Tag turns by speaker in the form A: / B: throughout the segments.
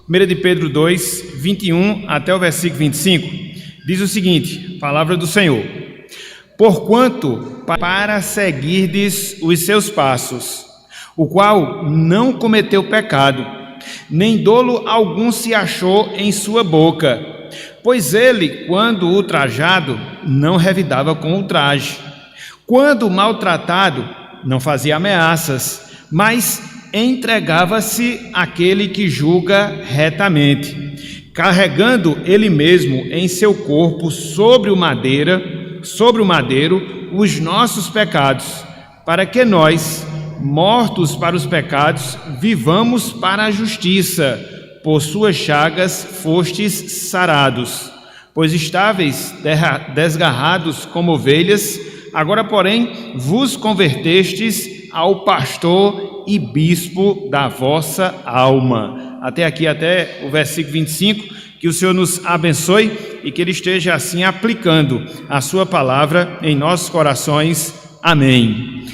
A: 1 de Pedro 2, 21 até o versículo 25, diz o seguinte, palavra do Senhor: porquanto para seguirdes os seus passos, o qual não cometeu pecado, nem dolo algum se achou em sua boca, pois ele, quando ultrajado, não revidava com ultraje, quando maltratado, não fazia ameaças, mas entregava-se àquele que julga retamente, carregando ele mesmo em seu corpo sobre o madeiro os nossos pecados, para que nós, mortos para os pecados, vivamos para a justiça. Por suas chagas fostes sarados, pois estáveis desgarrados como ovelhas, agora porém vos convertestes ao pastor e bispo da vossa alma. Até aqui, até o versículo 25, que o Senhor nos abençoe e que Ele esteja assim aplicando a sua palavra em nossos corações. Amém.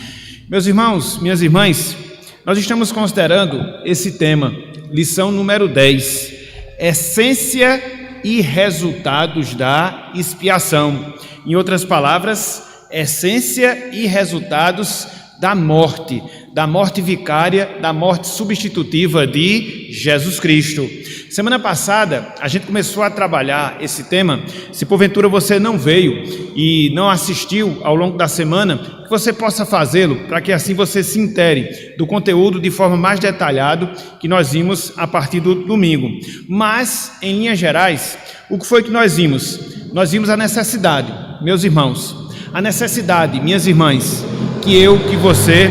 A: Meus irmãos, minhas irmãs, nós estamos considerando esse tema, lição número 10, essência e resultados da expiação. Em outras palavras, essência e resultados da morte vicária, da morte substitutiva de Jesus Cristo. Semana passada a gente começou a trabalhar esse tema. Se porventura você não veio e não assistiu ao longo da semana, que você possa fazê-lo, para que assim você se intere do conteúdo de forma mais detalhada que nós vimos a partir do domingo. Mas, em linhas gerais, o que foi que nós vimos? Nós vimos a necessidade, meus irmãos, a necessidade, minhas irmãs, que eu, que você,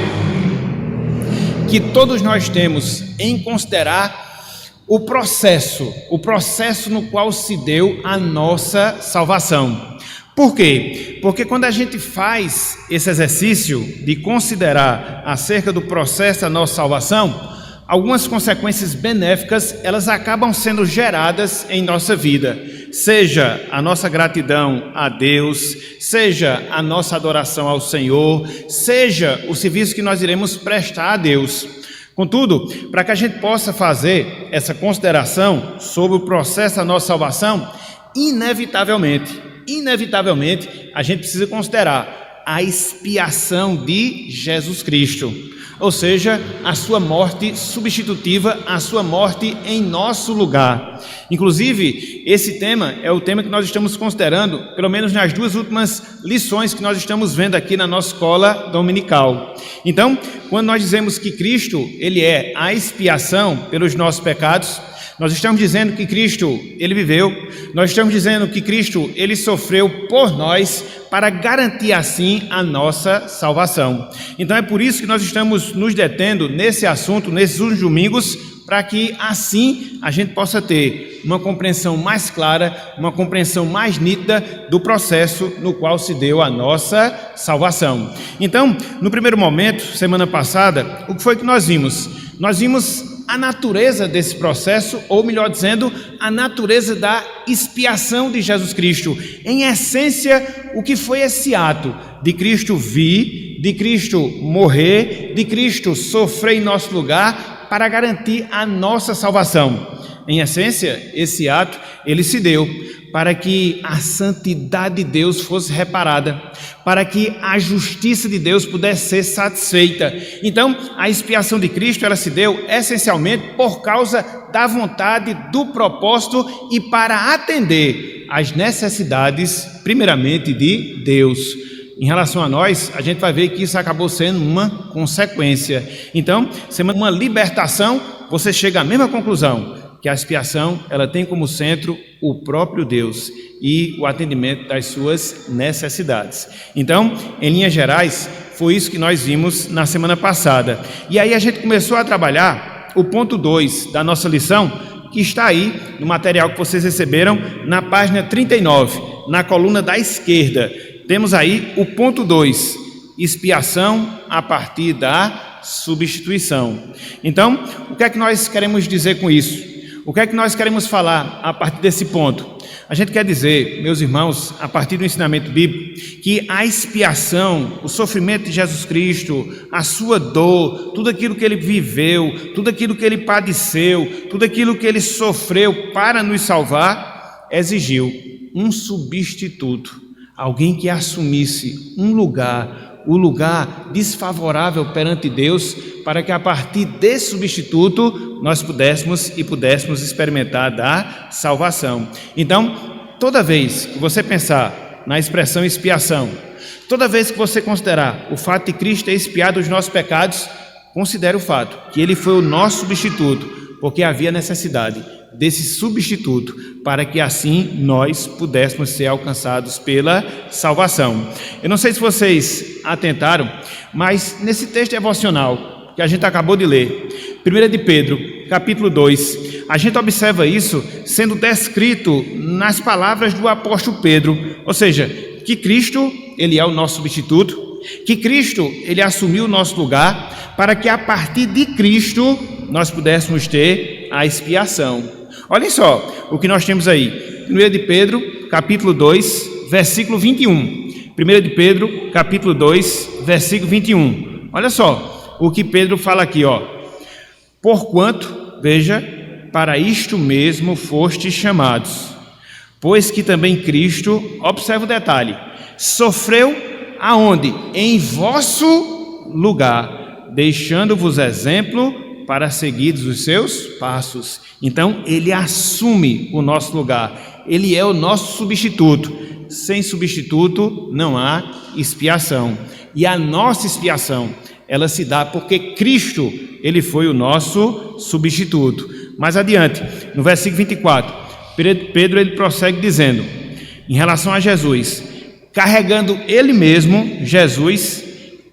A: que todos nós temos em considerar o processo no qual se deu a nossa salvação. Por quê? Porque quando a gente faz esse exercício de considerar acerca do processo da nossa salvação, algumas consequências benéficas, elas acabam sendo geradas em nossa vida, seja a nossa gratidão a Deus, seja a nossa adoração ao Senhor, seja o serviço que nós iremos prestar a Deus. Contudo, para que a gente possa fazer essa consideração sobre o processo da nossa salvação, inevitavelmente, a gente precisa considerar a expiação de Jesus Cristo, ou seja, a sua morte substitutiva, a sua morte em nosso lugar. Inclusive, esse tema é o tema que nós estamos considerando, pelo menos nas duas últimas lições que nós estamos vendo aqui na nossa escola dominical. Então, quando nós dizemos que Cristo, Ele é a expiação pelos nossos pecados, nós estamos dizendo que Cristo, Ele viveu, nós estamos dizendo que Cristo, Ele sofreu por nós para garantir assim a nossa salvação. Então é por isso que nós estamos nos detendo nesse assunto, nesses últimos domingos, para que assim a gente possa ter uma compreensão mais clara, uma compreensão mais nítida do processo no qual se deu a nossa salvação. Então, no primeiro momento, semana passada, o que foi que nós vimos? Nós vimos a natureza desse processo, ou melhor dizendo, a natureza da expiação de Jesus Cristo. Em essência, o que foi esse ato de Cristo vir, de Cristo morrer, de Cristo sofrer em nosso lugar para garantir a nossa salvação. Em essência, esse ato, ele se deu para que a santidade de Deus fosse reparada, para que a justiça de Deus pudesse ser satisfeita. Então, a expiação de Cristo, ela se deu essencialmente por causa da vontade, do propósito e para atender às necessidades, primeiramente, de Deus. Em relação a nós, a gente vai ver que isso acabou sendo uma consequência. Então, sendo uma libertação, você chega à mesma conclusão, que a expiação, ela tem como centro o próprio Deus e o atendimento das suas necessidades. Então, em linhas gerais, foi isso que nós vimos na semana passada. E aí a gente começou a trabalhar o ponto 2 da nossa lição, que está aí no material que vocês receberam, na página 39, na coluna da esquerda. Temos aí o ponto 2, expiação a partir da substituição. Então, o que é que nós queremos dizer com isso? O que é que nós queremos falar a partir desse ponto? A gente quer dizer, meus irmãos, a partir do ensinamento bíblico, que a expiação, o sofrimento de Jesus Cristo, a sua dor, tudo aquilo que ele viveu, tudo aquilo que ele padeceu, tudo aquilo que ele sofreu para nos salvar, exigiu um substituto, alguém que assumisse um lugar, o lugar desfavorável perante Deus, para que a partir desse substituto nós pudéssemos experimentar da salvação. Então, toda vez que você pensar na expressão expiação, toda vez que você considerar o fato de Cristo ter expiado os nossos pecados, considere o fato que ele foi o nosso substituto, porque havia necessidade desse substituto para que assim nós pudéssemos ser alcançados pela salvação. Eu não sei se vocês atentaram, mas nesse texto devocional que a gente acabou de ler, 1 de Pedro, capítulo 2, a gente observa isso sendo descrito nas palavras do apóstolo Pedro, ou seja, que Cristo, ele é o nosso substituto, que Cristo, ele assumiu o nosso lugar, para que a partir de Cristo nós pudéssemos ter a expiação. Olhem só o que nós temos aí, 1 de Pedro, capítulo 2, versículo 21, 1 de Pedro, capítulo 2, versículo 21, olha só o que Pedro fala aqui, ó. Porquanto, veja, para isto mesmo fostes chamados, pois que também Cristo, observa o detalhe, sofreu aonde? Em vosso lugar, deixando-vos exemplo para seguirdes os seus passos. Então, ele assume o nosso lugar, ele é o nosso substituto. Sem substituto não há expiação, e a nossa expiação, ela se dá porque Cristo, ele foi o nosso substituto. Mais adiante, no versículo 24, Pedro ele prossegue dizendo, em relação a Jesus, carregando ele mesmo, Jesus,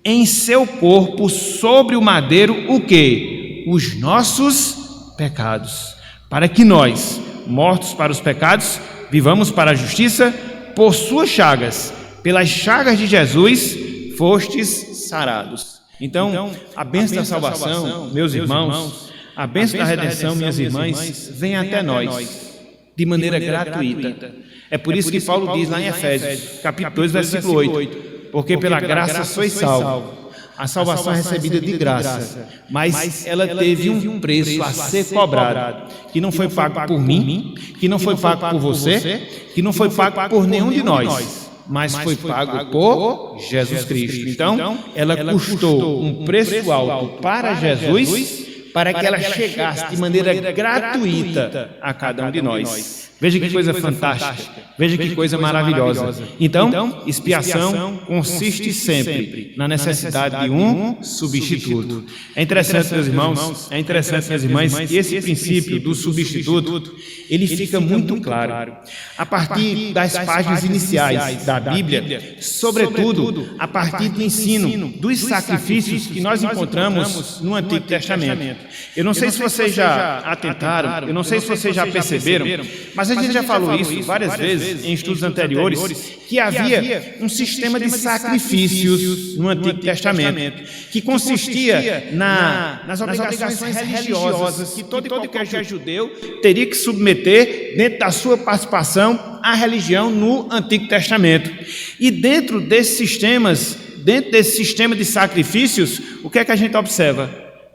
A: em seu corpo sobre o madeiro, o quê? Os nossos pecados, para que nós, mortos para os pecados, vivamos para a justiça. Por suas chagas, pelas chagas de Jesus, fostes sarados. Então, a bênção da salvação, meus irmãos, a bênção da redenção, minhas irmãs, vem até nós, de maneira gratuita. É por isso que Paulo diz lá em Efésios, capítulo 2, versículo 8, porque pela graça sois salvos. A salvação é recebida de graça, mas ela teve um preço a ser cobrado, que não foi pago por mim, que não foi pago por você, que não foi pago por nenhum de nós, mas foi pago por Jesus Cristo. Então, ela custou um preço alto para Jesus, para que ela chegasse de maneira gratuita a cada um de nós. Veja que coisa fantástica, veja que coisa maravilhosa. Então, expiação consiste sempre na necessidade de um substituto. É interessante, meus irmãos, é interessante, minhas irmãs, que esse princípio do substituto, ele fica muito claro a partir das páginas iniciais da Bíblia, sobretudo a partir do ensino dos sacrifícios que nós encontramos no Antigo Testamento. Eu não sei se vocês já atentaram, eu não sei se vocês já perceberam, mas a gente já falou isso várias vezes em estudos anteriores, que havia um sistema de sacrifícios no Antigo Testamento, que consistia nas obrigações religiosas que todo e qualquer judeu teria que submeter dentro da sua participação à religião no Antigo Testamento. E dentro desse sistema de sacrifícios, o que é que a gente observa?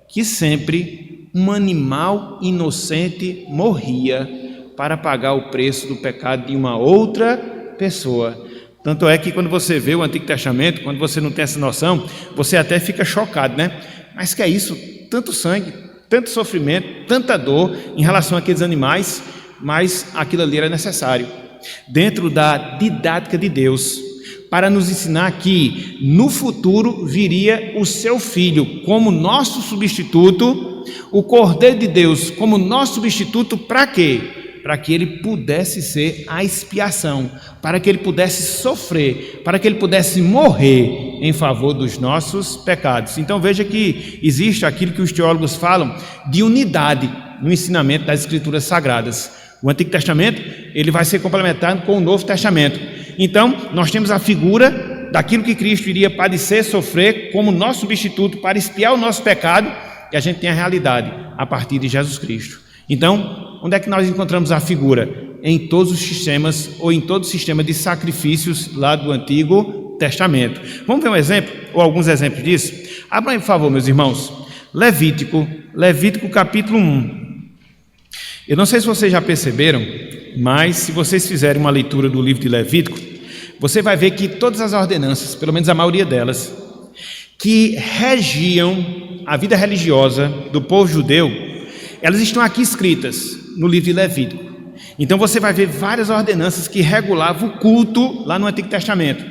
A: Que sempre um animal inocente morria para pagar o preço do pecado de uma outra pessoa. Tanto é que quando você vê o Antigo Testamento, quando você não tem essa noção, você até fica chocado, né? Mas que é isso? Tanto sangue, tanto sofrimento, tanta dor em relação àqueles animais, mas aquilo ali era necessário. Dentro da didática de Deus, para nos ensinar que no futuro viria o seu Filho como nosso substituto, o Cordeiro de Deus como nosso substituto, para quê? Para que ele pudesse ser a expiação, para que ele pudesse sofrer, para que ele pudesse morrer em favor dos nossos pecados. Então veja que existe aquilo que os teólogos falam de unidade no ensinamento das Escrituras Sagradas. O Antigo Testamento ele vai ser complementado com o Novo Testamento. Então nós temos a figura daquilo que Cristo iria padecer, sofrer como nosso substituto para expiar o nosso pecado, e a gente tem a realidade a partir de Jesus Cristo. Então, onde é que nós encontramos a figura? Em todos os sistemas, ou em todo o sistema de sacrifícios lá do Antigo Testamento. Vamos ver um exemplo, ou alguns exemplos disso? Abra aí, por favor, meus irmãos. Levítico capítulo 1. Eu não sei se vocês já perceberam, mas se vocês fizerem uma leitura do livro de Levítico, você vai ver que todas as ordenanças, pelo menos a maioria delas, que regiam a vida religiosa do povo judeu, elas estão aqui escritas no livro de Levítico. Então você vai ver várias ordenanças que regulavam o culto lá no Antigo Testamento.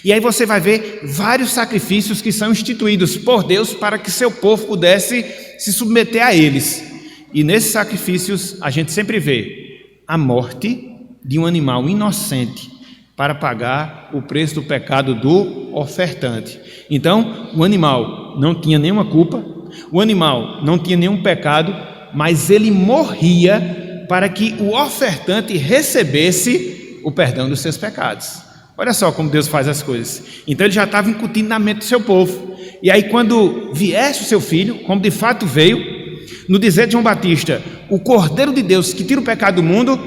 A: E aí você vai ver vários sacrifícios que são instituídos por Deus para que seu povo pudesse se submeter a eles. E nesses sacrifícios a gente sempre vê a morte de um animal inocente para pagar o preço do pecado do ofertante. Então, o animal não tinha nenhuma culpa, o animal não tinha nenhum pecado, mas ele morria para que o ofertante recebesse o perdão dos seus pecados. Olha só como Deus faz as coisas. Então ele já estava incutindo na mente do seu povo. E aí quando viesse o seu filho, como de fato veio, no dizer de João Batista, o Cordeiro de Deus que tira o pecado do mundo,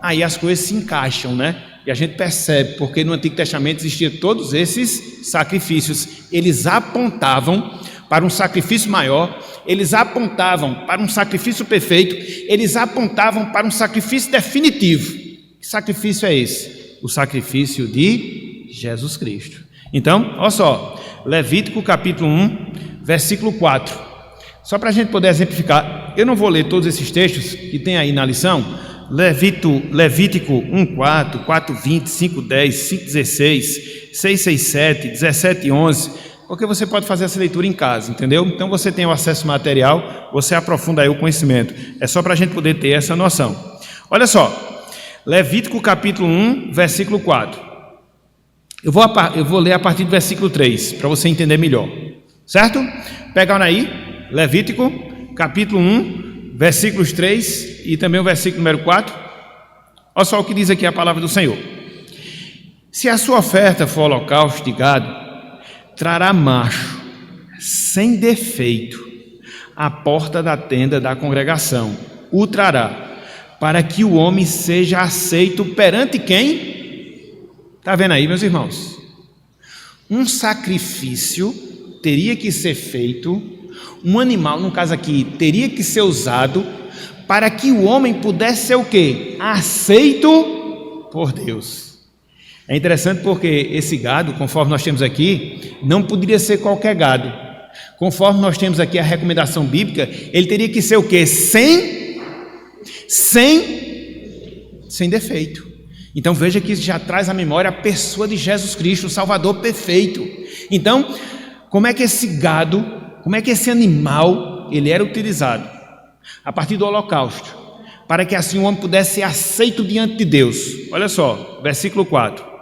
A: aí as coisas se encaixam, né? E a gente percebe, porque no Antigo Testamento existiam todos esses sacrifícios. Eles apontavam para um sacrifício maior, eles apontavam para um sacrifício perfeito, eles apontavam para um sacrifício definitivo. Que sacrifício é esse? O sacrifício de Jesus Cristo. Então, olha só, Levítico capítulo 1, versículo 4. Só para a gente poder exemplificar, eu não vou ler todos esses textos que tem aí na lição. Levítico 1, 4, 4, 20, 5, 10, 5, 16, 6, 6, 7, 17, 11, porque você pode fazer essa leitura em casa, entendeu? Então você tem o acesso material, você aprofunda aí o conhecimento. É só para a gente poder ter essa noção. Olha só, Levítico capítulo 1, versículo 4. Eu vou ler a partir do versículo 3, para você entender melhor, certo? Pega aí, Levítico capítulo 1, versículos 3 e também o versículo número 4. Olha só o que diz aqui a palavra do Senhor. Se a sua oferta for holocausto de gado, trará macho, sem defeito, à porta da tenda da congregação, o trará, para que o homem seja aceito perante quem? Está vendo aí, meus irmãos? Um sacrifício teria que ser feito, um animal, no caso aqui, teria que ser usado para que o homem pudesse ser o quê? Aceito por Deus. É interessante porque esse gado, conforme nós temos aqui, não poderia ser qualquer gado. Conforme nós temos aqui a recomendação bíblica, ele teria que ser o quê? Sem defeito. Então veja que isso já traz à memória a pessoa de Jesus Cristo, o Salvador perfeito. Então, como é que esse gado, como é que esse animal, ele era utilizado? A partir do holocausto, para que assim o homem pudesse ser aceito diante de Deus. Olha só, versículo 4.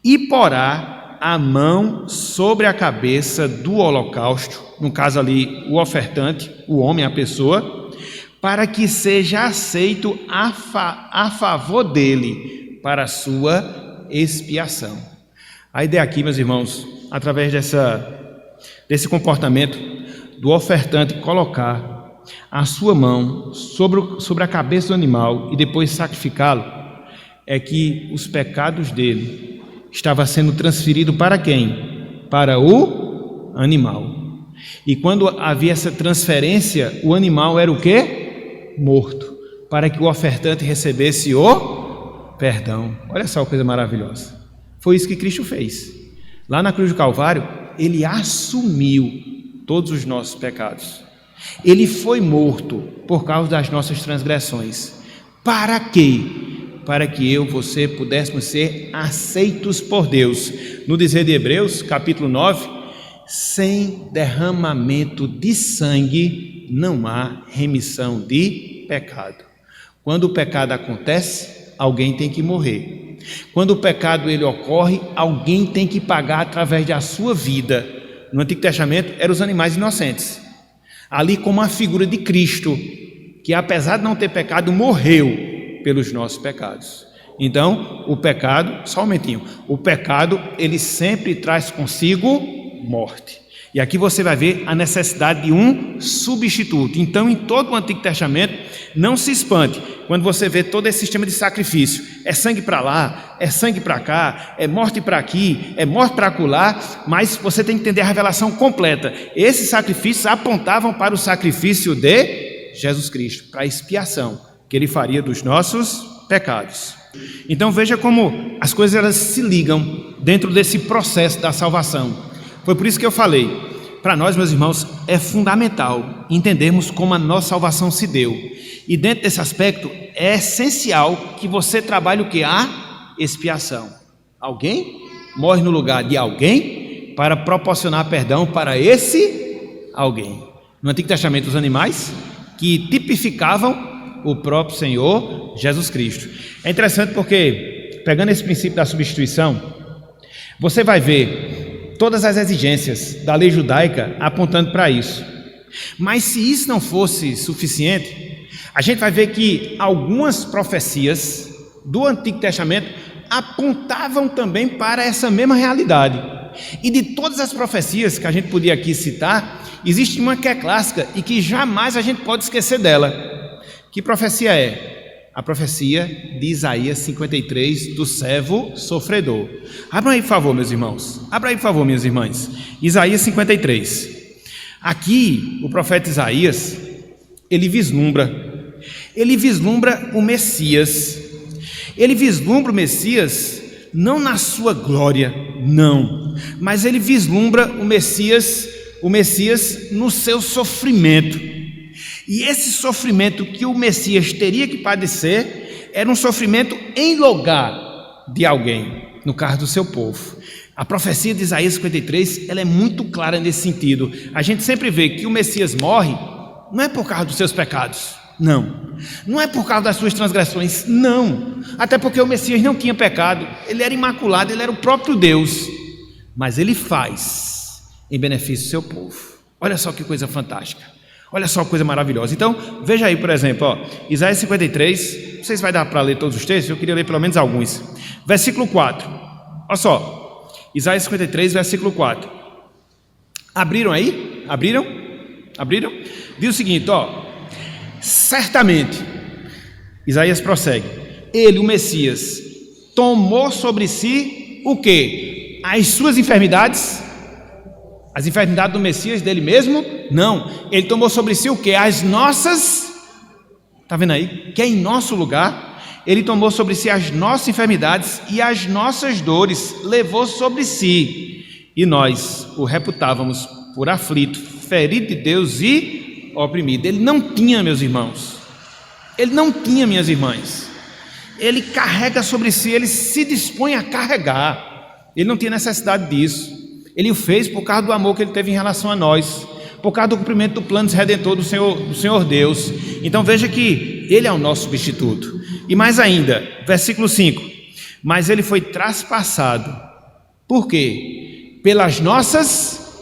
A: E porá a mão sobre a cabeça do holocausto, no caso ali o ofertante, o homem, a pessoa, para que seja aceito a favor dele, para a sua expiação. A ideia aqui, meus irmãos, através desse comportamento do ofertante colocar a sua mão sobre a cabeça do animal e depois sacrificá-lo, é que os pecados dele estavam sendo transferidos para quem? Para o animal. E quando havia essa transferência, o animal era o quê? Morto, para que o ofertante recebesse o perdão. Olha só que coisa maravilhosa. Foi isso que Cristo fez. Lá na cruz do Calvário, ele assumiu todos os nossos pecados. Ele foi morto por causa das nossas transgressões. Para quê? Para que eu e você pudéssemos ser aceitos por Deus. No dizer de Hebreus, capítulo 9, sem derramamento de sangue não há remissão de pecado. Quando o pecado acontece, alguém tem que morrer. Quando o pecado ele ocorre, alguém tem que pagar através da sua vida. No Antigo Testamento eram os animais inocentes, ali como a figura de Cristo, que apesar de não ter pecado, morreu pelos nossos pecados. Então, o pecado, só um momentinho, o pecado ele sempre traz consigo morte. E aqui você vai ver a necessidade de um substituto. Então, em todo o Antigo Testamento, não se espante quando você vê todo esse sistema de sacrifício. É sangue para lá, é sangue para cá, é morte para aqui, é morte para acolá, mas você tem que entender a revelação completa. Esses sacrifícios apontavam para o sacrifício de Jesus Cristo, para a expiação que ele faria dos nossos pecados. Então veja como as coisas elas se ligam dentro desse processo da salvação. Foi por isso que eu falei, para nós, meus irmãos, é fundamental entendermos como a nossa salvação se deu. E dentro desse aspecto, é essencial que você trabalhe o que? A expiação. Alguém morre no lugar de alguém para proporcionar perdão para esse alguém. No Antigo Testamento, os animais que tipificavam o próprio Senhor Jesus Cristo. É interessante porque, pegando esse princípio da substituição, você vai ver todas as exigências da lei judaica apontando para isso. Mas se isso não fosse suficiente, a gente vai ver que algumas profecias do Antigo Testamento apontavam também para essa mesma realidade. E de todas as profecias que a gente podia aqui citar, existe uma que é clássica e que jamais a gente pode esquecer dela. Que profecia é? A profecia de Isaías 53, do servo sofredor. Abra aí, por favor, meus irmãos. Abra aí, por favor, minhas irmãs. Isaías 53. Aqui, o profeta Isaías, ele vislumbra o Messias. Ele vislumbra o Messias não na sua glória, não. Mas ele vislumbra o Messias no seu sofrimento. E esse sofrimento que o Messias teria que padecer era um sofrimento em lugar de alguém, no caso do seu povo. A profecia de Isaías 53, ela é muito clara nesse sentido. A gente sempre vê que o Messias morre, não é por causa dos seus pecados, não é por causa das suas transgressões, não, até porque o Messias não tinha pecado, ele era imaculado, ele era o próprio Deus, mas ele faz em benefício do seu povo. Olha só que coisa fantástica. Olha só que coisa maravilhosa. Então, veja aí, por exemplo, Isaías 53, não sei se vai dar para ler todos os textos, eu queria ler pelo menos alguns. Versículo 4, olha só, Isaías 53, versículo 4. Abriram aí? Abriram? Diz o seguinte, certamente, Isaías prossegue, ele, o Messias, tomou sobre si o quê? As suas enfermidades. As enfermidades do Messias, dele mesmo? Não, ele tomou sobre si o que? As nossas, está vendo aí? Que é em nosso lugar, ele tomou sobre si as nossas enfermidades e as nossas dores, levou sobre si, e nós o reputávamos por aflito, ferido de Deus e oprimido. Ele não tinha, meus irmãos, ele não tinha, minhas irmãs, ele carrega sobre si, ele se dispõe a carregar, ele não tinha necessidade disso. Ele o fez por causa do amor que ele teve em relação a nós, por causa do cumprimento do plano redentor do Senhor Deus. Então veja que ele é o nosso substituto. E mais ainda, versículo 5, mas ele foi traspassado. Por quê? Pelas nossas,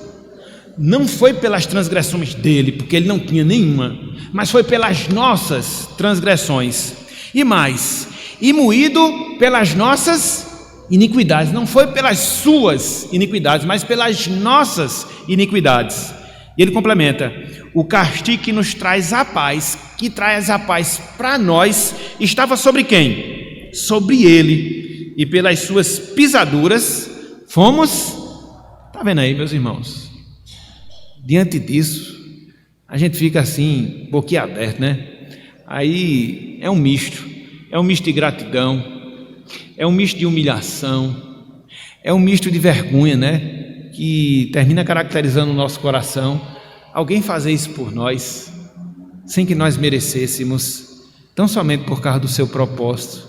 A: não foi pelas transgressões dele, porque ele não tinha nenhuma, mas foi pelas nossas transgressões. E mais, e moído pelas nossas iniquidades, não foi pelas suas iniquidades, mas pelas nossas iniquidades. E ele complementa, o castigo que nos traz a paz, que traz a paz para nós, estava sobre quem? Sobre ele, e pelas suas pisaduras fomos, está vendo aí, meus irmãos? Diante disso, a gente fica assim, boquiaberto, né? Aí é um misto de gratidão, é um misto de humilhação, é um misto de vergonha, né? Que termina caracterizando o nosso coração. Alguém fazer isso por nós, sem que nós merecêssemos, tão somente por causa do seu propósito.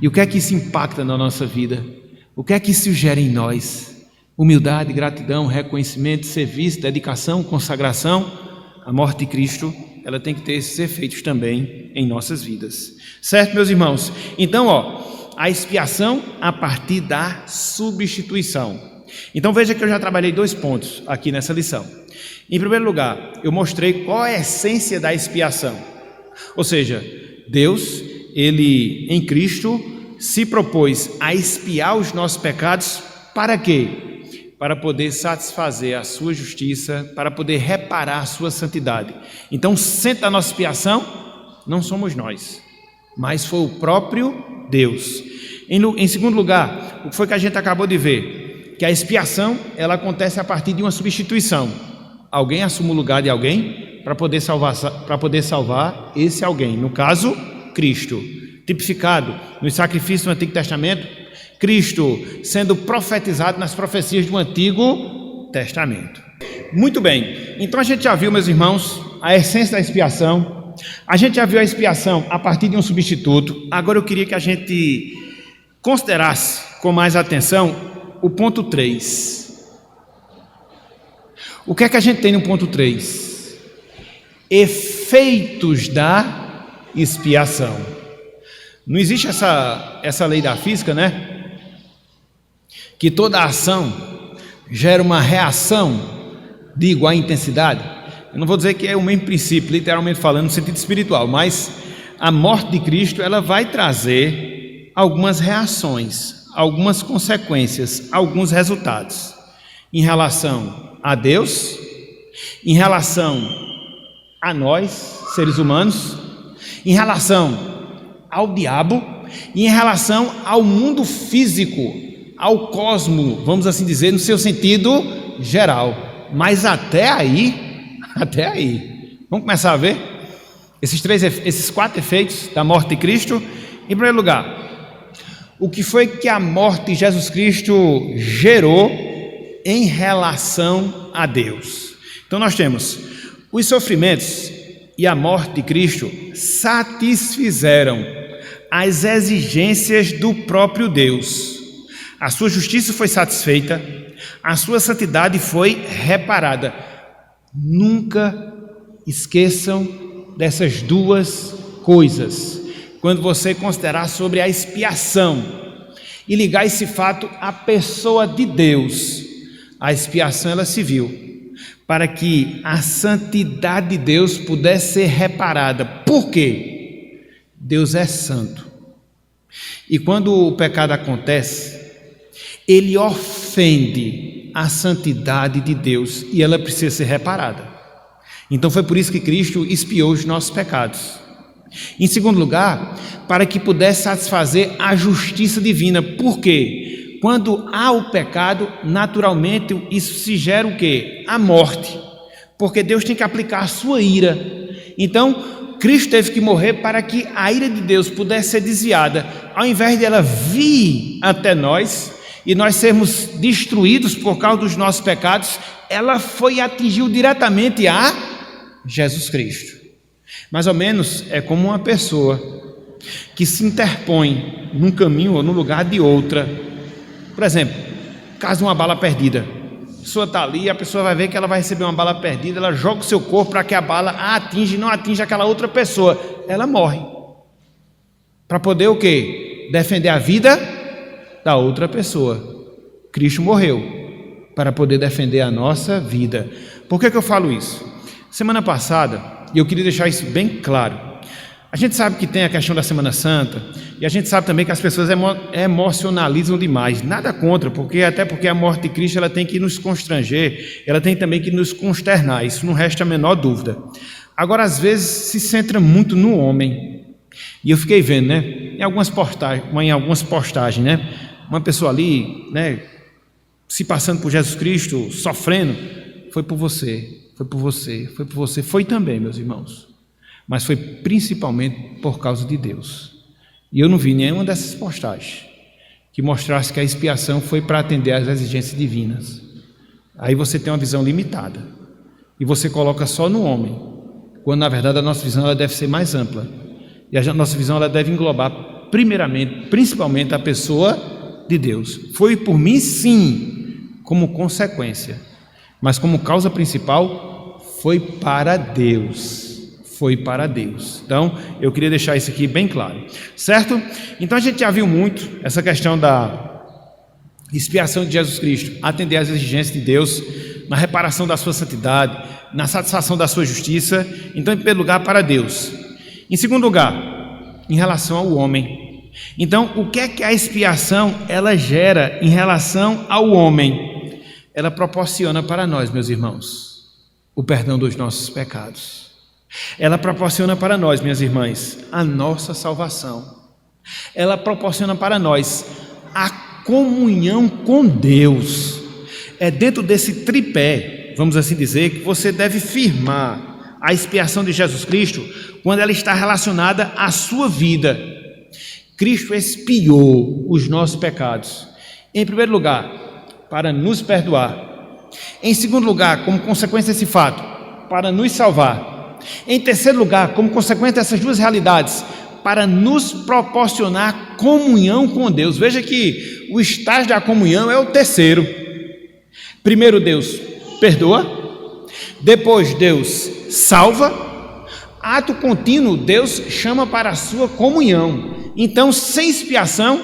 A: E o que é que isso impacta na nossa vida? O que é que isso gera em nós? Humildade, gratidão, reconhecimento, serviço, dedicação, consagração. A morte de Cristo, ela tem que ter esses efeitos também em nossas vidas. Certo, meus irmãos? Então, a expiação a partir da substituição. Então veja que eu já trabalhei 2 pontos aqui nessa lição. Em primeiro lugar, eu mostrei qual é a essência da expiação. Ou seja, Deus, ele em Cristo se propôs a expiar os nossos pecados para quê? para poder satisfazer a sua justiça, para poder reparar a sua santidade. Então, o centro da nossa expiação não somos nós, mas foi o próprio Deus. Em segundo lugar, o que foi que a gente acabou de ver? Que a expiação, ela acontece a partir de uma substituição. Alguém assume o lugar de alguém para poder salvar esse alguém. No caso, Cristo, tipificado nos sacrifícios do Antigo Testamento, Cristo sendo profetizado nas profecias do Antigo Testamento. Muito bem, então a gente já viu, meus irmãos, a essência da expiação. A gente já viu a expiação a partir de um substituto. Agora eu queria que a gente considerasse com mais atenção o ponto 3. O que é que a gente tem no ponto 3? Efeitos da expiação. Não existe essa lei da física, né? Que toda ação gera uma reação de igual intensidade. Eu não vou dizer que é o mesmo princípio, literalmente falando, no sentido espiritual, mas a morte de Cristo, ela vai trazer algumas reações, algumas consequências, alguns resultados em relação a Deus, em relação a nós, seres humanos, em relação ao diabo e em relação ao mundo físico, ao cosmo, vamos assim dizer, no seu sentido geral. Mas até aí, vamos começar a ver esses 4 efeitos da morte de Cristo. Em primeiro lugar, o que foi que a morte de Jesus Cristo gerou em relação a Deus? Então nós temos os sofrimentos e a morte de Cristo satisfizeram as exigências do próprio Deus. A sua justiça foi satisfeita, a sua santidade foi reparada. Nunca esqueçam dessas duas coisas quando você considerar sobre a expiação e ligar esse fato à pessoa de Deus. A expiação, ela se viu para que a santidade de Deus pudesse ser reparada. Por quê? Deus é santo. E quando o pecado acontece, ele ofende a santidade de Deus e ela precisa ser reparada. Então foi por isso que Cristo expiou os nossos pecados. Em segundo lugar, para que pudesse satisfazer a justiça divina. Por quê? Quando há o pecado, naturalmente isso se gera o quê? A morte. Porque Deus tem que aplicar a sua ira. Então, Cristo teve que morrer para que a ira de Deus pudesse ser desviada. Ao invés de ela vir até nós e nós sermos destruídos por causa dos nossos pecados, ela atingiu diretamente a Jesus Cristo. Mais ou menos é como uma pessoa que se interpõe num caminho ou no lugar de outra. Por exemplo, caso de uma bala perdida, a pessoa está ali, a pessoa vai ver que ela vai receber uma bala perdida, ela joga o seu corpo para que a bala a atinja e não atinja aquela outra pessoa, ela morre. Para poder o quê? Defender a vida da outra pessoa. Cristo morreu para poder defender a nossa vida. Por que eu falo isso? Semana passada, e eu queria deixar isso bem claro, a gente sabe que tem a questão da Semana Santa, e a gente sabe também que as pessoas emocionalizam demais. Nada contra, até porque a morte de Cristo ela tem que nos constranger, ela tem também que nos consternar, isso não resta a menor dúvida. Agora, às vezes, se centra muito no homem, e eu fiquei vendo, né, em algumas postagens, né, uma pessoa ali, né, se passando por Jesus Cristo, sofrendo, foi por você, foi por você, foi por você, foi também, meus irmãos, mas foi principalmente por causa de Deus. E eu não vi nenhuma dessas postagens que mostrasse que a expiação foi para atender às exigências divinas. Aí você tem uma visão limitada e você coloca só no homem, quando na verdade a nossa visão ela deve ser mais ampla, e a nossa visão ela deve englobar primeiramente, principalmente a pessoa de Deus. Foi por mim sim, como consequência, mas como causa principal foi para Deus. Foi para Deus. Então, eu queria deixar isso aqui bem claro, certo? Então, a gente já viu muito essa questão da expiação de Jesus Cristo, atender às exigências de Deus, na reparação da sua santidade, na satisfação da sua justiça. Então, em primeiro lugar, para Deus. Em segundo lugar, em relação ao homem. Então, o que é que a expiação ela gera em relação ao homem? ela proporciona para nós, meus irmãos, o perdão dos nossos pecados. Ela proporciona para nós, minhas irmãs, a nossa salvação. Ela proporciona para nós a comunhão com Deus. É dentro desse tripé, vamos assim dizer, que você deve firmar a expiação de Jesus Cristo quando ela está relacionada à sua vida. Cristo expiou os nossos pecados. Em primeiro lugar, para nos perdoar. Em segundo lugar, como consequência desse fato, para nos salvar. Em terceiro lugar, como consequência dessas duas realidades, para nos proporcionar comunhão com Deus. Veja que o estágio da comunhão é o terceiro. Primeiro, Deus perdoa. Depois, Deus salva. Ato contínuo, Deus chama para a sua comunhão. Então, sem expiação,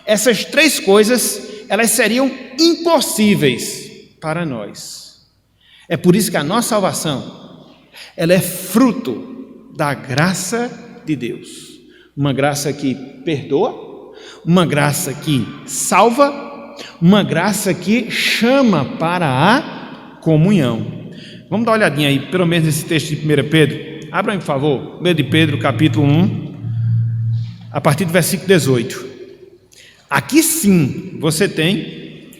A: essas três coisas, elas seriam impossíveis para nós. É por isso que a nossa salvação, ela é fruto da graça de Deus. Uma graça que perdoa, uma graça que salva, uma graça que chama para a comunhão. Vamos dar uma olhadinha aí, pelo menos nesse texto de 1 Pedro. Abra, por favor, 1 de Pedro, capítulo 1, a partir do versículo 18. Aqui sim, você tem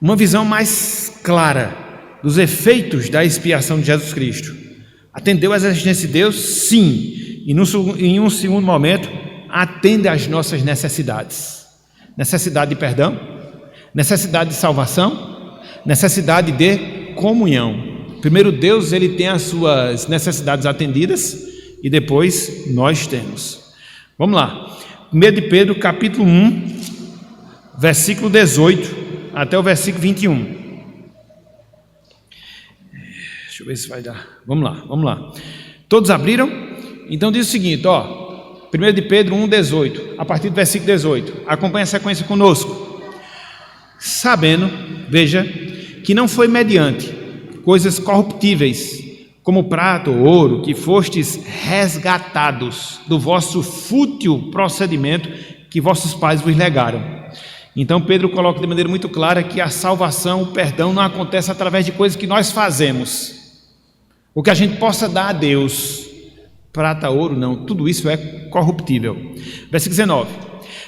A: uma visão mais clara dos efeitos da expiação de Jesus Cristo. Atendeu às exigências de Deus? Sim. E em um segundo momento, atende às nossas necessidades. Necessidade de perdão, necessidade de salvação, necessidade de comunhão. Primeiro, Deus, ele tem as suas necessidades atendidas e depois nós temos. Vamos lá. 1 de Pedro, capítulo 1, versículo 18 até o versículo 21. Deixa eu ver se vai dar. Vamos lá. Todos abriram? Então diz o seguinte, 1 de Pedro 1, 18, a partir do versículo 18. Acompanhe a sequência conosco. Sabendo, veja, que não foi mediante coisas corruptíveis, como prata ou ouro, que fostes resgatados do vosso fútil procedimento que vossos pais vos legaram. Então Pedro coloca de maneira muito clara que a salvação, o perdão não acontece através de coisas que nós fazemos, o que a gente possa dar a Deus. Prata, ouro, não, tudo isso é corruptível. Versículo 19.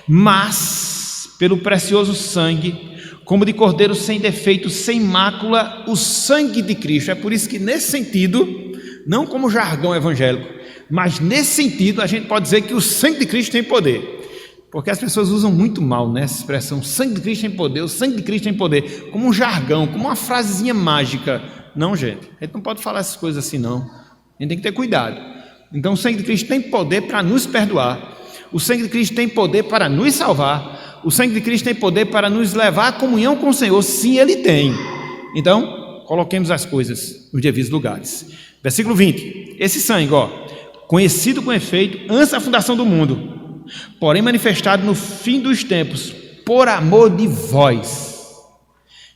A: Mas pelo precioso sangue, como de cordeiro sem defeito, sem mácula, o sangue de Cristo. É por isso que nesse sentido, não como jargão evangélico, mas nesse sentido a gente pode dizer que o sangue de Cristo tem poder. Porque as pessoas usam muito mal, né, essa expressão, sangue de Cristo tem poder, o sangue de Cristo tem poder, como um jargão, como uma frasezinha mágica. Não, gente, a gente não pode falar essas coisas assim, não. A gente tem que ter cuidado. Então o sangue de Cristo tem poder para nos perdoar, o sangue de Cristo tem poder para nos salvar, o sangue de Cristo tem poder para nos levar à comunhão com o Senhor. Sim, Ele tem. Então, coloquemos as coisas nos devidos lugares. Versículo 20. Esse sangue, conhecido com efeito antes da fundação do mundo, porém manifestado no fim dos tempos, por amor de vós.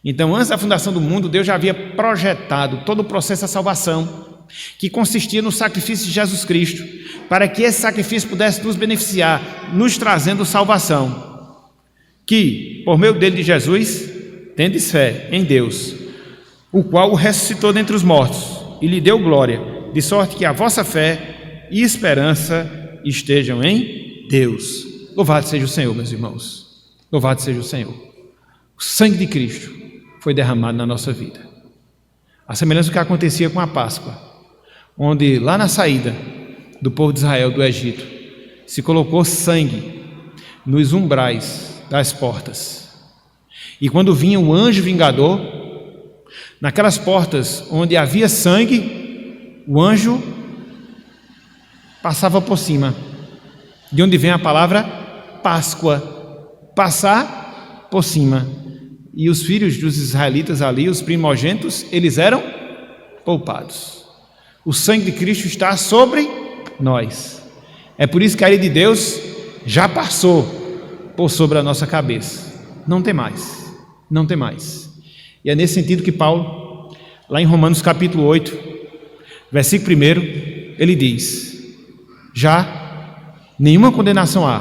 A: Então, antes da fundação do mundo, Deus já havia projetado todo o processo da salvação, que consistia no sacrifício de Jesus Cristo, para que esse sacrifício pudesse nos beneficiar, nos trazendo salvação. Que, por meio dele, de Jesus, tendes fé em Deus, o qual o ressuscitou dentre os mortos e lhe deu glória, de sorte que a vossa fé e esperança estejam em Deus. Louvado seja o Senhor, meus irmãos. Louvado seja o Senhor. O sangue de Cristo foi derramado na nossa vida. A semelhança do que acontecia com a Páscoa, onde lá na saída do povo de Israel do Egito, se colocou sangue nos umbrais das portas. E quando vinha o anjo vingador, naquelas portas onde havia sangue, o anjo passava por cima. De onde vem a palavra Páscoa, passar por cima. E os filhos dos israelitas ali, os primogênitos, eles eram poupados. O sangue de Cristo está sobre nós. É por isso que a ira de Deus já passou por sobre a nossa cabeça. Não tem mais. Não tem mais. E é nesse sentido que Paulo, lá em Romanos capítulo 8, versículo 1, ele diz: já nenhuma condenação há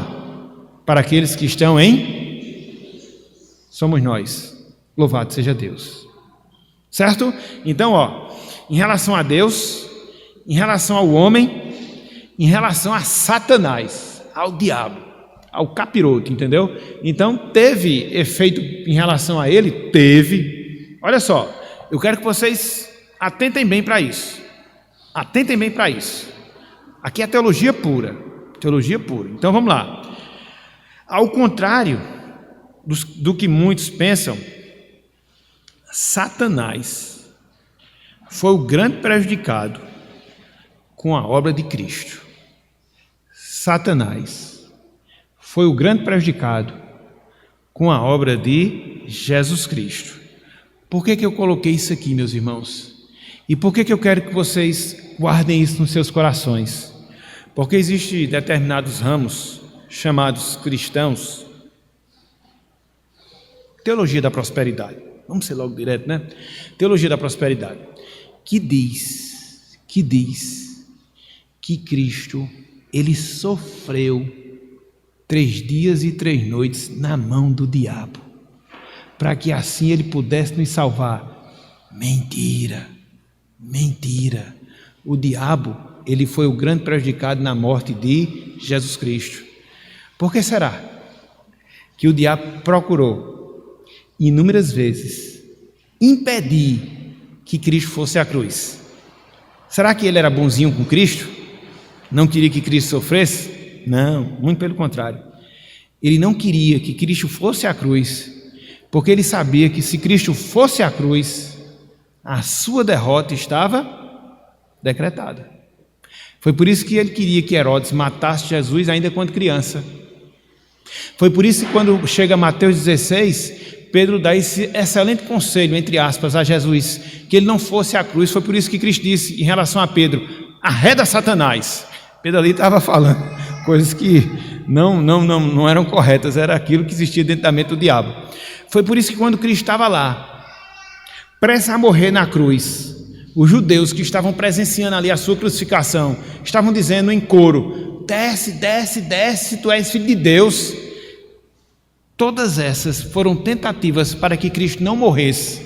A: para aqueles que estão em... Somos nós. Louvado seja Deus. Certo? Então, em relação a Deus, em relação ao homem, em relação a Satanás, ao diabo, ao capiroto, entendeu? Então, teve efeito em relação a ele? Teve. Olha só, eu quero que vocês atentem bem para isso. Atentem bem para isso. Aqui é teologia pura. Teologia pura. Então, vamos lá. Ao contrário do que muitos pensam, Satanás foi o grande prejudicado com a obra de Cristo. Satanás foi o grande prejudicado com a obra de Jesus Cristo. Por que eu coloquei isso aqui, meus irmãos? E por que eu quero que vocês guardem isso nos seus corações? Porque existem determinados ramos chamados cristãos, teologia da prosperidade, vamos ser logo direto, né? Teologia da prosperidade, que diz que Cristo, ele sofreu 3 dias e 3 noites na mão do diabo, para que assim ele pudesse nos salvar. Mentira. O diabo, ele foi o grande prejudicado na morte de Jesus Cristo. Por que será que o diabo procurou inúmeras vezes impedir que Cristo fosse à cruz? Será que ele era bonzinho com Cristo? Não queria que Cristo sofresse? Não, muito pelo contrário. Ele não queria que Cristo fosse à cruz, porque ele sabia que se Cristo fosse à cruz, a sua derrota estava decretada. Foi por isso que ele queria que Herodes matasse Jesus ainda quando criança. Foi por isso que quando chega Mateus 16, Pedro dá esse excelente conselho, entre aspas, a Jesus, que ele não fosse à cruz. Foi por isso que Cristo disse em relação a Pedro: arreda Satanás. Pedro ali estava falando coisas que não eram corretas, era aquilo que existia dentro da mente do diabo. Foi por isso que quando Cristo estava lá, prestes a morrer na cruz, os judeus que estavam presenciando ali a sua crucificação, estavam dizendo em coro: desce, desce, desce, tu és filho de Deus. Todas essas foram tentativas para que Cristo não morresse,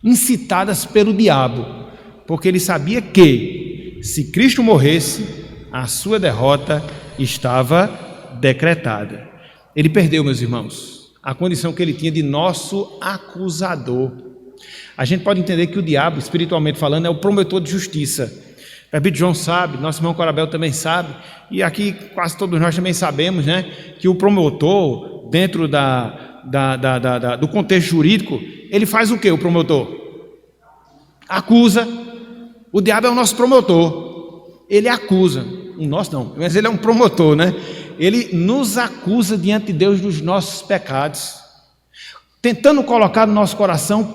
A: incitadas pelo diabo, porque ele sabia que, se Cristo morresse, a sua derrota estava decretada. Ele perdeu, meus irmãos, a condição que ele tinha de nosso acusador. A gente pode entender que o diabo, espiritualmente falando, é o promotor de justiça. O Presbítero João sabe, nosso irmão Corabel também sabe, e aqui quase todos nós também sabemos, né, que o promotor, dentro do contexto jurídico, ele faz o que, o promotor? Acusa. O diabo é o nosso promotor, ele acusa. O nosso não, mas ele é um promotor, né? Ele nos acusa diante de Deus dos nossos pecados, tentando colocar no nosso coração o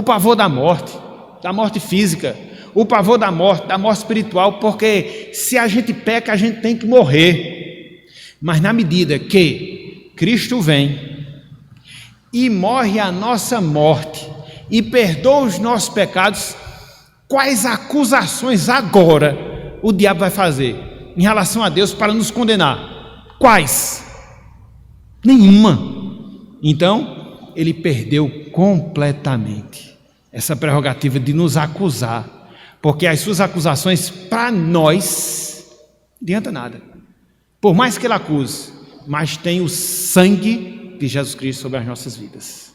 A: pavor da morte física, o pavor da morte espiritual, porque se a gente peca, a gente tem que morrer. Mas na medida que Cristo vem e morre a nossa morte e perdoa os nossos pecados, quais acusações agora o diabo vai fazer em relação a Deus para nos condenar? Quais? Nenhuma. Então, ele perdeu completamente essa prerrogativa de nos acusar, porque as suas acusações para nós não adianta nada. Por mais que ele acuse, mas tem o sangue de Jesus Cristo sobre as nossas vidas.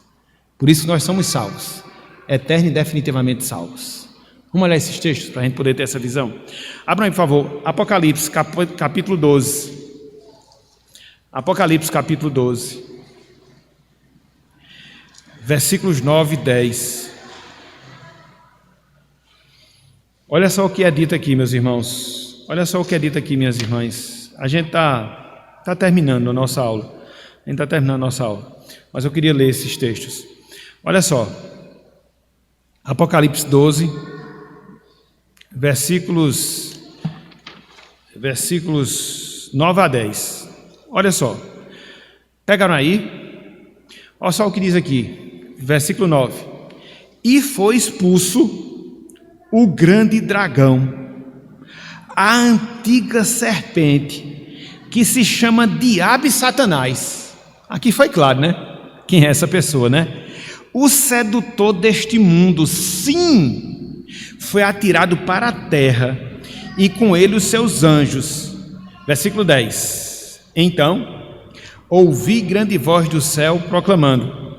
A: Por isso nós somos salvos, eterno e definitivamente salvos. Vamos olhar esses textos para a gente poder ter essa visão. Abra aí, por favor, Apocalipse capítulo 12. Apocalipse capítulo 12. Versículos 9 e 10. Olha só o que é dito aqui, meus irmãos. Olha só o que é dito aqui, minhas irmãs. A gente está terminando a nossa aula. Mas eu queria ler esses textos. Olha só. Apocalipse 12, versículos 9 a 10. Olha só. Pegaram aí? Olha só o que diz aqui. Versículo 9. E foi expulso o grande dragão, a antiga serpente, que se chama Diabo e Satanás. Aqui foi claro, né? Quem é essa pessoa, né? o sedutor deste mundo, sim, foi atirado para a terra, e com ele os seus anjos. Versículo 10. Então ouvi grande voz do céu proclamando: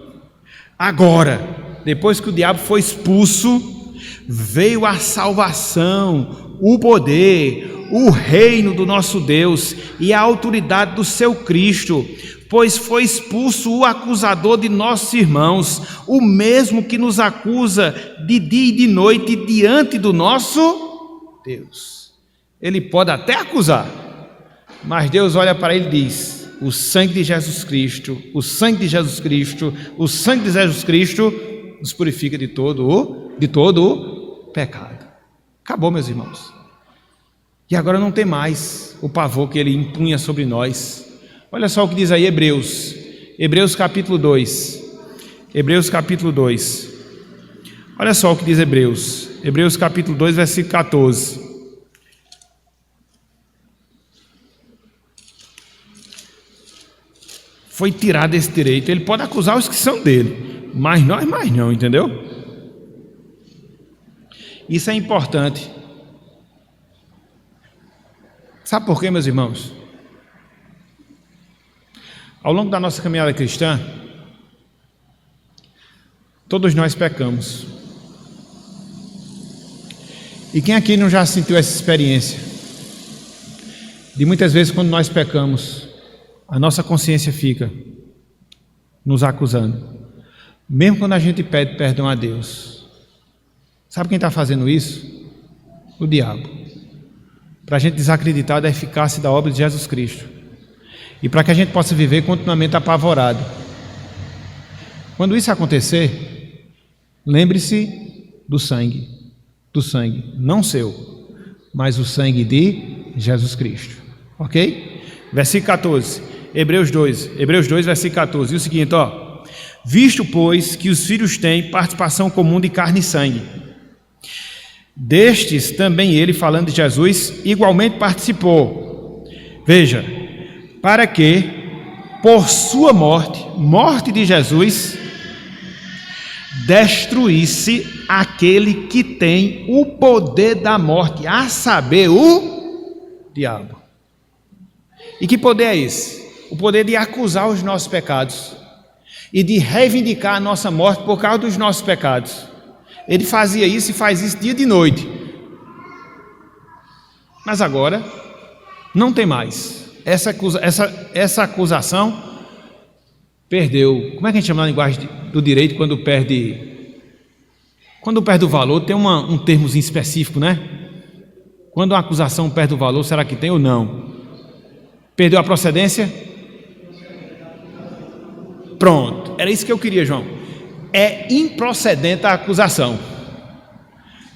A: agora, depois que o diabo foi expulso, veio a salvação, o poder, o reino do nosso Deus e a autoridade do seu Cristo, pois foi expulso o acusador de nossos irmãos, o mesmo que nos acusa de dia e de noite diante do nosso Deus. Ele pode até acusar, mas Deus olha para ele e diz: o sangue de Jesus Cristo, o sangue de Jesus Cristo, o sangue de Jesus Cristo nos purifica de todo o pecado. Acabou, meus irmãos. E agora não tem mais o pavor que ele impunha sobre nós. Olha só o que diz aí Hebreus capítulo 2. Hebreus capítulo 2. Olha só o que diz Hebreus capítulo 2, versículo 14. Foi tirado esse direito. Ele pode acusar os que são dele, mas nós mais não, entendeu? Isso é importante. Sabe por quê, meus irmãos? Ao longo da nossa caminhada cristã, todos nós pecamos. E quem aqui não já sentiu essa experiência? De muitas vezes, quando nós pecamos, a nossa consciência fica nos acusando, mesmo quando a gente pede perdão a Deus. Sabe quem está fazendo isso? O diabo, para a gente desacreditar da eficácia da obra de Jesus Cristo, e para que a gente possa viver continuamente apavorado. Quando isso acontecer, lembre-se do sangue, não seu, mas o sangue de Jesus Cristo, ok? Versículo 14, Hebreus 2, versículo 14, e o seguinte, visto, pois, que os filhos têm participação comum de carne e sangue, destes também ele, falando de Jesus, igualmente participou. Veja, para que, por sua morte de Jesus, destruísse aquele que tem o poder da morte, a saber, o diabo. E que poder é esse? O poder de acusar os nossos pecados e de reivindicar a nossa morte por causa dos nossos pecados. Ele fazia isso e faz isso dia e de noite. Mas agora não tem mais. Essa acusação perdeu. Como é que a gente chama na linguagem do direito quando perde? Quando perde o valor, tem um termozinho específico, né? Quando uma acusação perde o valor, será que tem ou não? Perdeu a procedência? Pronto, era isso que eu queria, João. É improcedente a acusação.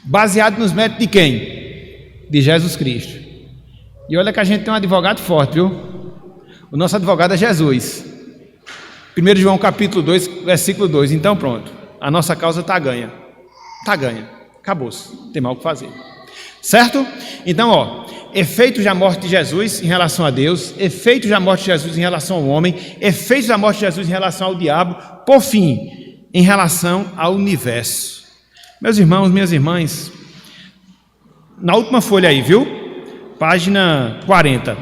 A: Baseado nos métodos de quem? De Jesus Cristo. E olha que a gente tem um advogado forte, viu? O nosso advogado é Jesus. 1 João capítulo 2, versículo 2. Então pronto, a nossa causa está ganha. Está ganha, acabou-se, não tem mal o que fazer. Certo? Então, efeitos da morte de Jesus em relação a Deus, efeitos da morte de Jesus em relação ao homem, efeitos da morte de Jesus em relação ao diabo, por fim, em relação ao universo. Meus irmãos, minhas irmãs, na última folha aí, viu? Página 40.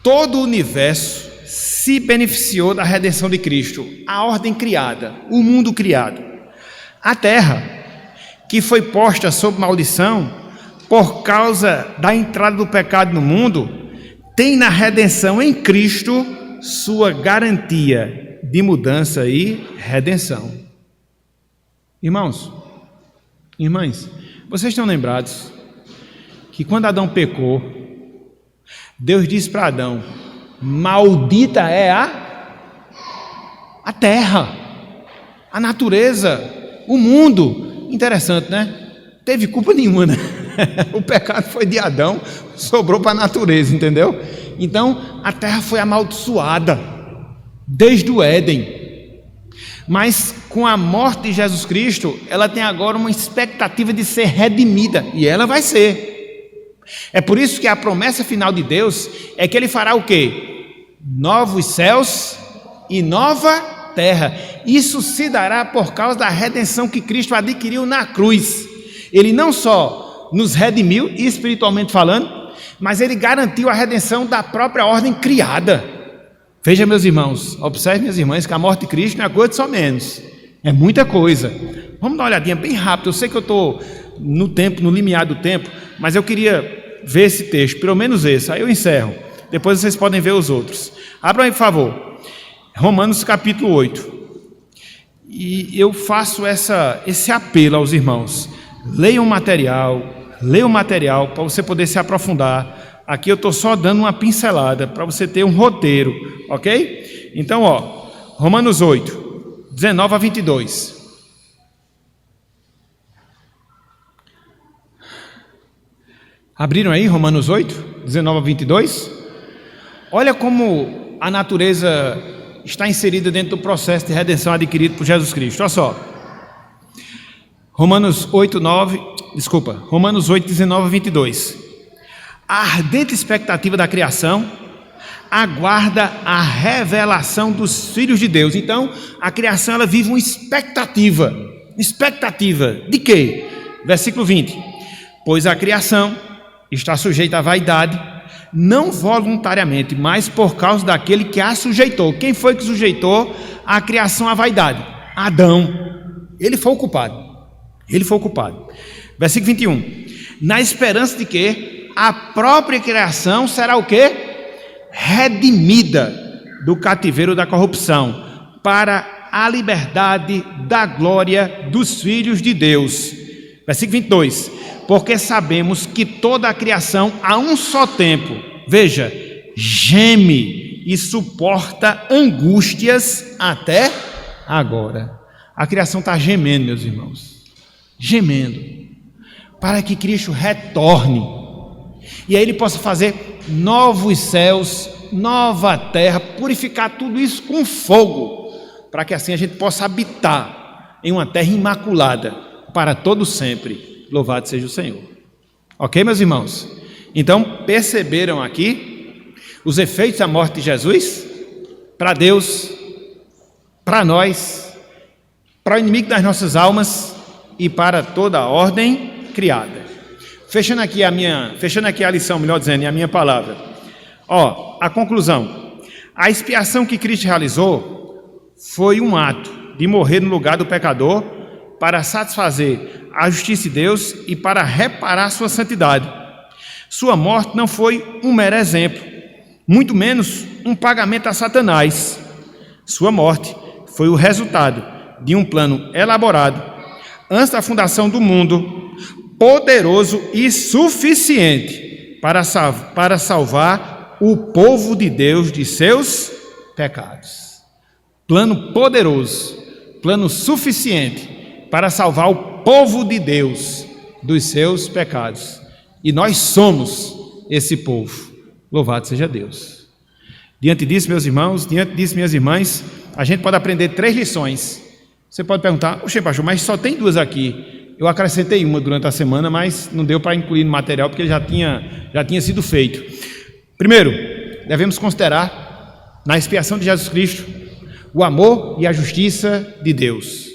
A: Todo o universo se beneficiou da redenção de Cristo, a ordem criada, o mundo criado. A terra, que foi posta sob maldição por causa da entrada do pecado no mundo, tem na redenção em Cristo sua garantia de mudança e redenção. Irmãos, irmãs, vocês estão lembrados que quando Adão pecou, Deus disse para Adão: maldita é a terra, a natureza, o mundo. Interessante, né? Teve culpa nenhuma, né? O pecado foi de Adão, sobrou para a natureza, entendeu? Então a terra foi amaldiçoada desde o Éden, mas com a morte de Jesus Cristo, ela tem agora uma expectativa de ser redimida, e ela vai ser. É por isso que a promessa final de Deus é que Ele fará o quê? Novos céus e nova terra. Isso se dará por causa da redenção que Cristo adquiriu na cruz. Ele não só nos redimiu, espiritualmente falando, mas ele garantiu a redenção da própria ordem criada. Veja, meus irmãos, observe, minhas irmãs, que a morte de Cristo não é coisa de só menos, é muita coisa. Vamos dar uma olhadinha bem rápido. Eu sei que eu estou no tempo, no limiar do tempo, mas eu queria ver esse texto, pelo menos esse, aí eu encerro. Depois vocês podem ver os outros. Abram aí, por favor, Romanos capítulo 8. E eu faço esse apelo aos irmãos: leiam o material para você poder se aprofundar. Aqui eu estou só dando uma pincelada para você ter um roteiro, ok? Então, Romanos 8, 19 a 22. Abriram aí Romanos 8, 19 a 22? Olha como a natureza está inserida dentro do processo de redenção adquirido por Jesus Cristo. Olha só. Romanos 8, 19 a 22. A ardente expectativa da criação aguarda a revelação dos filhos de Deus. Então, a criação ela vive uma expectativa. Expectativa de quê? Versículo 20. Pois a criação está sujeita à vaidade, não voluntariamente, mas por causa daquele que a sujeitou. Quem foi que sujeitou a criação à vaidade? Adão. Ele foi o culpado. Versículo 21. Na esperança de que a própria criação será o quê? Redimida do cativeiro da corrupção para a liberdade da glória dos filhos de Deus. Versículo 22. Porque sabemos que toda a criação a um só tempo, veja, geme e suporta angústias até agora. A criação está gemendo, meus irmãos, gemendo, para que Cristo retorne, e aí Ele possa fazer novos céus, nova terra, purificar tudo isso com fogo, para que assim a gente possa habitar em uma terra imaculada, para todo sempre. Louvado seja o Senhor. Ok, meus irmãos? Então, perceberam aqui os efeitos da morte de Jesus? Para Deus, para nós, para o inimigo das nossas almas e para toda a ordem criada. Fechando aqui a lição, melhor dizendo, e a minha palavra. A conclusão. A expiação que Cristo realizou foi um ato de morrer no lugar do pecador para satisfazer a justiça de Deus e para reparar sua santidade. Sua morte não foi um mero exemplo, muito menos um pagamento a Satanás. Sua morte foi o resultado de um plano elaborado antes da fundação do mundo, poderoso e suficiente para salvar o povo de Deus de seus pecados. Plano poderoso, plano suficiente para salvar o povo de Deus dos seus pecados. E nós somos esse povo. Louvado seja Deus. Diante disso, meus irmãos, diante disso, minhas irmãs, a gente pode aprender 3 lições. Você pode perguntar: oxe, pastor, mas só tem 2 aqui. Eu acrescentei uma durante a semana, mas não deu para incluir no material, porque já tinha sido feito. Primeiro, devemos considerar, na expiação de Jesus Cristo, o amor e a justiça de Deus.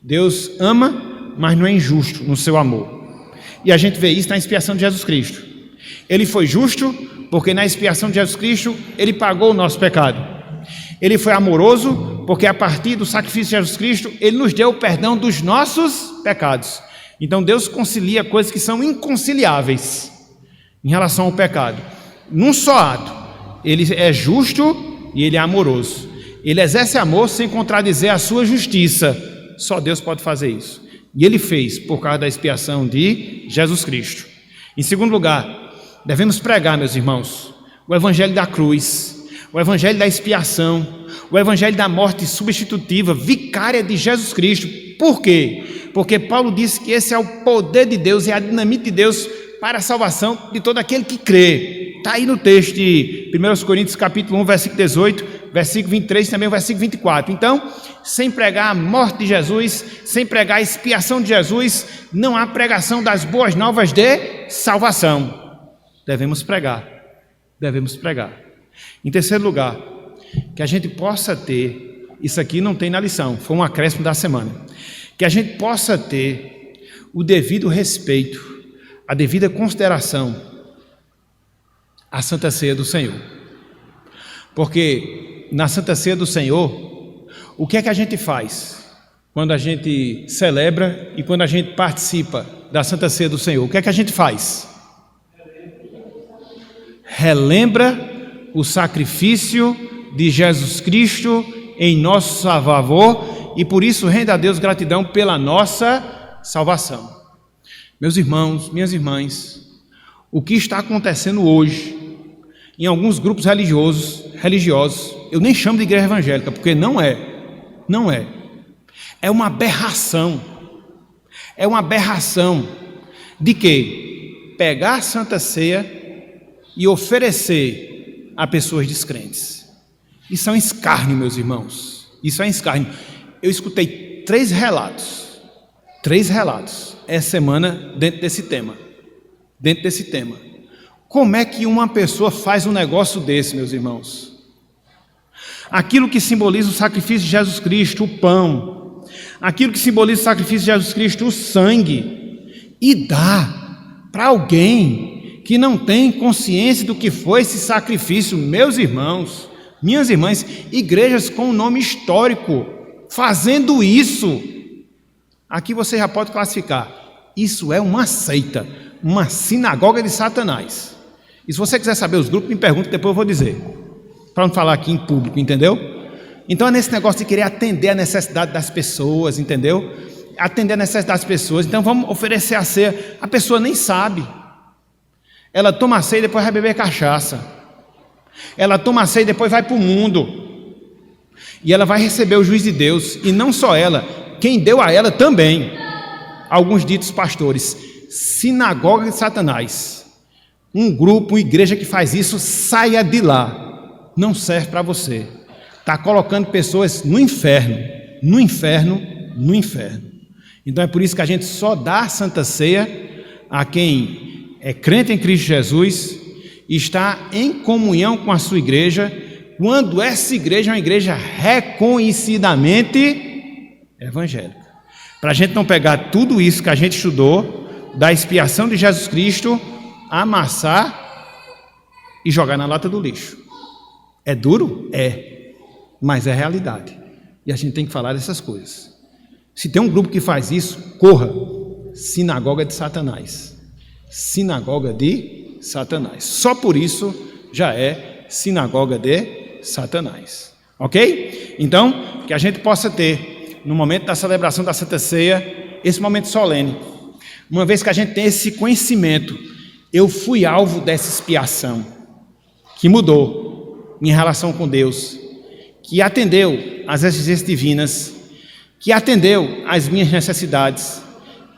A: Deus ama, mas não é injusto no seu amor. E a gente vê isso na expiação de Jesus Cristo. Ele foi justo, porque na expiação de Jesus Cristo, Ele pagou o nosso pecado. Ele foi amoroso, porque a partir do sacrifício de Jesus Cristo, Ele nos deu o perdão dos nossos pecados. Então Deus concilia coisas que são inconciliáveis em relação ao pecado. Num só ato, Ele é justo e Ele é amoroso. Ele exerce amor sem contradizer a sua justiça. Só Deus pode fazer isso. E Ele fez por causa da expiação de Jesus Cristo. Em segundo lugar, devemos pregar, meus irmãos, o evangelho da cruz, o evangelho da expiação, o evangelho da morte substitutiva, vicária de Jesus Cristo. Por quê? Porque Paulo disse que esse é o poder de Deus, é a dinamite de Deus para a salvação de todo aquele que crê. Está aí no texto de 1 Coríntios capítulo 1, versículo 18, versículo 23 e também o versículo 24. Então, sem pregar a morte de Jesus, sem pregar a expiação de Jesus, não há pregação das boas novas de salvação. Devemos pregar. Em terceiro lugar, que a gente possa ter Isso aqui não tem na lição, foi um acréscimo da semana. Que a gente possa ter o devido respeito, a devida consideração à Santa Ceia do Senhor. Porque na Santa Ceia do Senhor, o que é que a gente faz quando a gente celebra e quando a gente participa da Santa Ceia do Senhor? O que é que a gente faz? Relembra o sacrifício de Jesus Cristo em nosso favor e por isso rende a Deus gratidão pela nossa salvação. Meus irmãos, minhas irmãs, o que está acontecendo hoje em alguns grupos religiosos, eu nem chamo de igreja evangélica, porque não é. É uma aberração. É uma aberração de que pegar a Santa Ceia e oferecer a pessoas descrentes. Isso é um escárnio, meus irmãos. Isso é um escárnio. Eu escutei 3 relatos essa semana dentro desse tema. Como é que uma pessoa faz um negócio desse, meus irmãos? Aquilo que simboliza o sacrifício de Jesus Cristo, o pão, aquilo que simboliza o sacrifício de Jesus Cristo, o sangue, e dá para alguém que não tem consciência do que foi esse sacrifício. Meus irmãos, minhas irmãs, igrejas com nome histórico fazendo isso, aqui você já pode classificar, isso é uma seita, uma sinagoga de Satanás. E se você quiser saber os grupos, me pergunta, depois eu vou dizer, para não falar aqui em público, entendeu? Então é nesse negócio de querer atender a necessidade das pessoas, entendeu? Atender a necessidade das pessoas. Então vamos oferecer a ceia, a pessoa nem sabe, ela toma a ceia e depois vai beber cachaça, ela toma a ceia e depois vai para o mundo, e ela vai receber o juízo de Deus, e não só ela, quem deu a ela também. Alguns ditos pastores, sinagoga de Satanás, um grupo, uma igreja que faz isso, saia de lá, não serve para você, está colocando pessoas no inferno. Então é por isso que a gente só dá a Santa Ceia a quem é crente em Cristo Jesus, está em comunhão com a sua igreja, quando essa igreja é uma igreja reconhecidamente evangélica. Para a gente não pegar tudo isso que a gente estudou, da expiação de Jesus Cristo, amassar e jogar na lata do lixo. É duro? É, mas é realidade. E a gente tem que falar dessas coisas. Se tem um grupo que faz isso, corra. Sinagoga de Satanás. Sinagoga de Satanás. Só por isso já é sinagoga de Satanás. Ok? Então, que a gente possa ter, no momento da celebração da Santa Ceia, esse momento solene. Uma vez que a gente tem esse conhecimento, eu fui alvo dessa expiação, que mudou em relação com Deus, que atendeu às exigências divinas, que atendeu às minhas necessidades,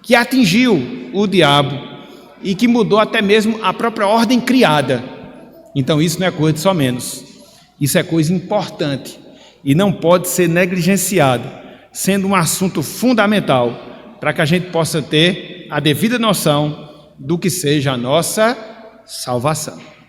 A: que atingiu o diabo e que mudou até mesmo a própria ordem criada. Então isso não é coisa de só menos, isso é coisa importante e não pode ser negligenciado, sendo um assunto fundamental para que a gente possa ter a devida noção do que seja a nossa salvação.